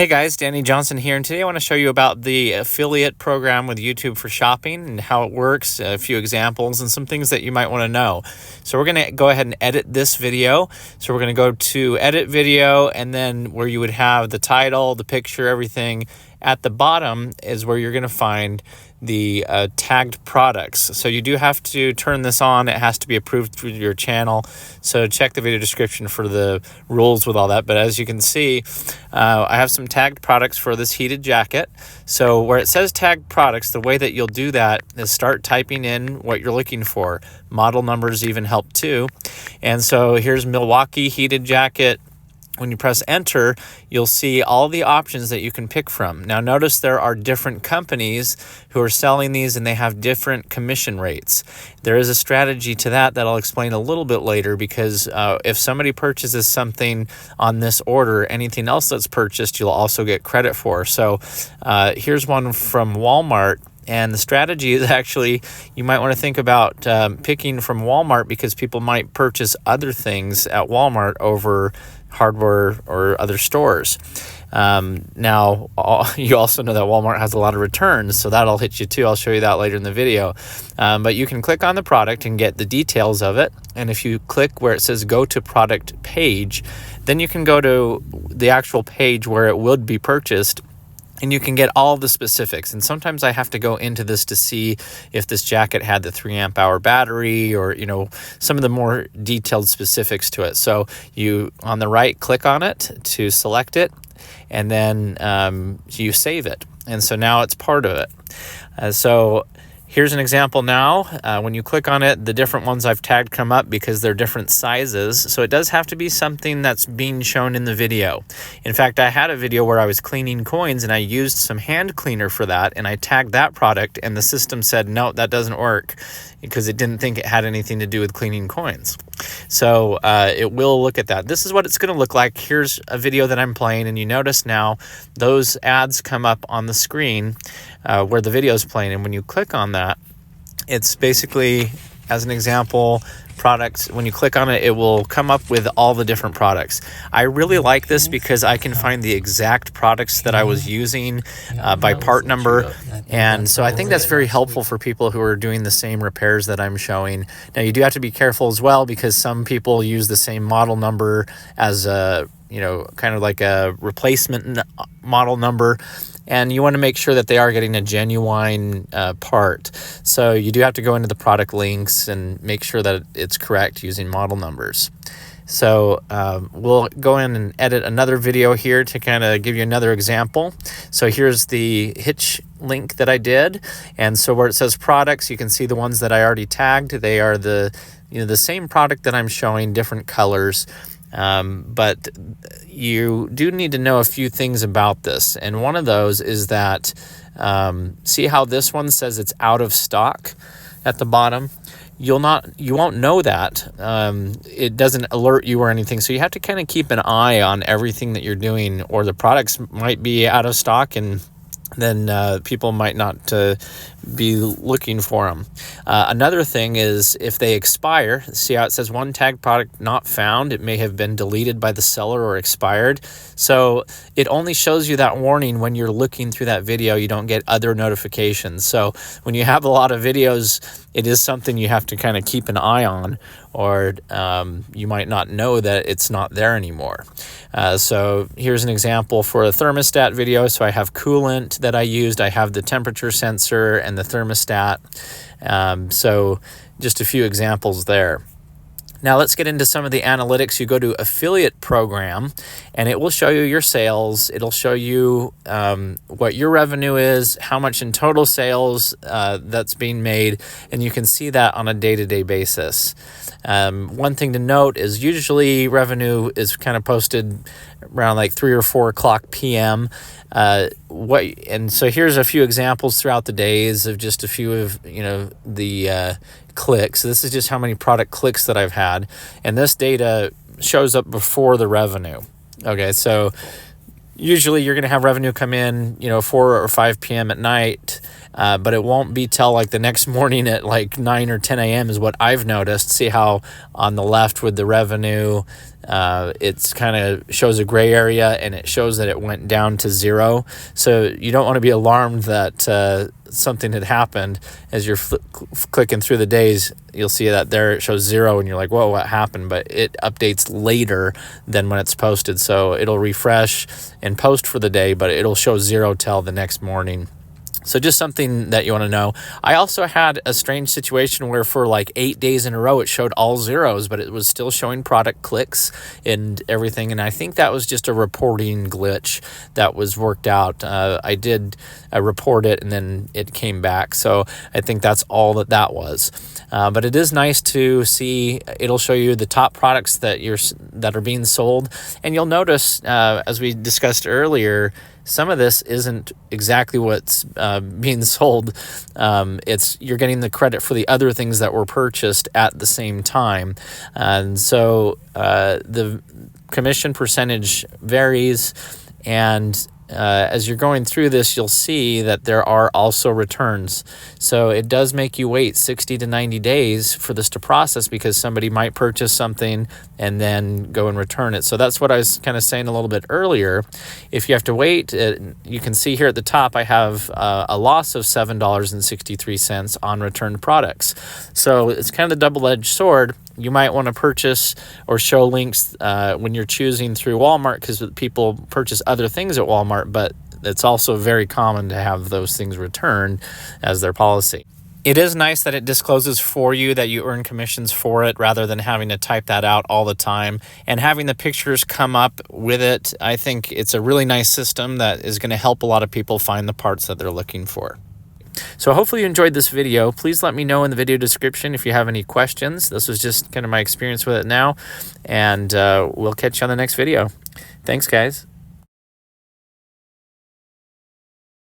Hey guys, Danny Johnson here, and today I want to show you about the affiliate program with YouTube for shopping and how it works, a few examples, and some things that you might want to know. So we're going to go ahead and edit this video. So we're going to go to edit video, and then where you would have the title, the picture, everything. At the bottom is where you're going to find the tagged products. So you do have to turn this on. It has to be approved through your channel. So check the video description for the rules with all that. But as you can see, I have some tagged products for this heated jacket. So where it says tagged products, the way that you'll do that is start typing in what you're looking for. Model numbers even help too. And so here's Milwaukee heated jacket. When you press enter, you'll see all the options that you can pick from. Now notice there are different companies who are selling these and they have different commission rates. There is a strategy to that I'll explain a little bit later, because if somebody purchases something on this order, anything else that's purchased you'll also get credit for. So here's one from Walmart. And the strategy is actually, you might want to think about picking from Walmart, because people might purchase other things at Walmart over hardware or other stores. Now, you also know that Walmart has a lot of returns, so that'll hit you too. I'll show you that later in the video. But you can click on the product and get the details of it. And if you click where it says go to product page, then you can go to the actual page where it would be purchased. And you can get all the specifics. And sometimes I have to go into this to see if this jacket had the 3 amp hour battery, or, you know, some of the more detailed specifics to it. So you, on the right, click on it to select it, and then you save it. And so now it's part of it. So here's an example now. When you click on it, the different ones I've tagged come up because they're different sizes. So it does have to be something that's being shown in the video. In fact, I had a video where I was cleaning coins and I used some hand cleaner for that, and I tagged that product, and the system said, no, that doesn't work, because it didn't think it had anything to do with cleaning coins. So it will look at that. This is what it's going to look like. Here's a video that I'm playing, and you notice now those ads come up on the screen where the video is playing. And when you click on that, it's basically, as an example, products. When you click on it, it will come up with all the different products. I really like this because I can find the exact products that I was using by part number. And so I think that's very helpful for people who are doing the same repairs that I'm showing. Now you do have to be careful as well, because some people use the same model number as a, you know, kind of like a replacement model number. And you want to make sure that they are getting a genuine part. So you do have to go into the product links and make sure that it's correct using model numbers. So we'll go in and edit another video here to kind of give you another example. So here's the hitch link that I did. And so where it says products, you can see the ones that I already tagged. They are the same product that I'm showing, different colors. But you do need to know a few things about this. And one of those is that, see how this one says it's out of stock at the bottom? You won't know that. It doesn't alert you or anything. So you have to kind of keep an eye on everything that you're doing, or the products might be out of stock and then people might not be looking for them. Another thing is if they expire, see how it says one tag product not found? It may have been deleted by the seller or expired. So it only shows you that warning when you're looking through that video. You don't get other notifications. So when you have a lot of videos, it is something you have to kind of keep an eye on, or you might not know that it's not there anymore. So here's an example for a thermostat video. So I have coolant that I used. I have the temperature sensor and the thermostat. So just a few examples there. Now let's get into some of the analytics. You go to affiliate program and it will show you your sales. It'll show you what your revenue is, how much in total sales that's being made, and you can see that on a day-to-day basis. One thing to note is usually revenue is kind of posted around like 3 or 4 o'clock p.m. And so here's a few examples throughout the days of just a few of the clicks. This is just how many product clicks that I've had, and this data shows up before the revenue. Okay, so usually you're going to have revenue come in 4 or 5 p.m. at night, but it won't be till like the next morning at like 9 or 10 a.m. is what I've noticed. See how on the left with the revenue, it's kind of shows a gray area, and it shows that it went down to 0. So you don't want to be alarmed that something had happened. As you're clicking through the days, you'll see that there it shows 0, and you're like, whoa, what happened? But it updates later than when it's posted. So it'll refresh and post for the day, but it'll show 0 till the next morning. So just something that you want to know. I also had a strange situation where for like 8 days in a row, it showed all 0s, but it was still showing product clicks and everything. And I think that was just a reporting glitch that was worked out. I did report it, and then it came back. So I think that's all that was. But it is nice to see. It'll show you the top products that are being sold. And you'll notice, as we discussed earlier, some of this isn't exactly what's being sold. You're getting the credit for the other things that were purchased at the same time. And so the commission percentage varies, and as you're going through this, you'll see that there are also returns. So it does make you wait 60 to 90 days for this to process, because somebody might purchase something and then go and return it. So that's what I was kind of saying a little bit earlier. If you have to wait, you can see here at the top, I have a loss of $7.63 on returned products. So it's kind of the double-edged sword. You might want to purchase or show links when you're choosing through Walmart, because people purchase other things at Walmart, but it's also very common to have those things returned as their policy. It is nice that it discloses for you that you earn commissions for it, rather than having to type that out all the time. And having the pictures come up with it, I think it's a really nice system that is going to help a lot of people find the parts that they're looking for. So hopefully you enjoyed this video. Please let me know in the video description if you have any questions. This was just kind of my experience with it now, and we'll catch you on the next video. Thanks, guys.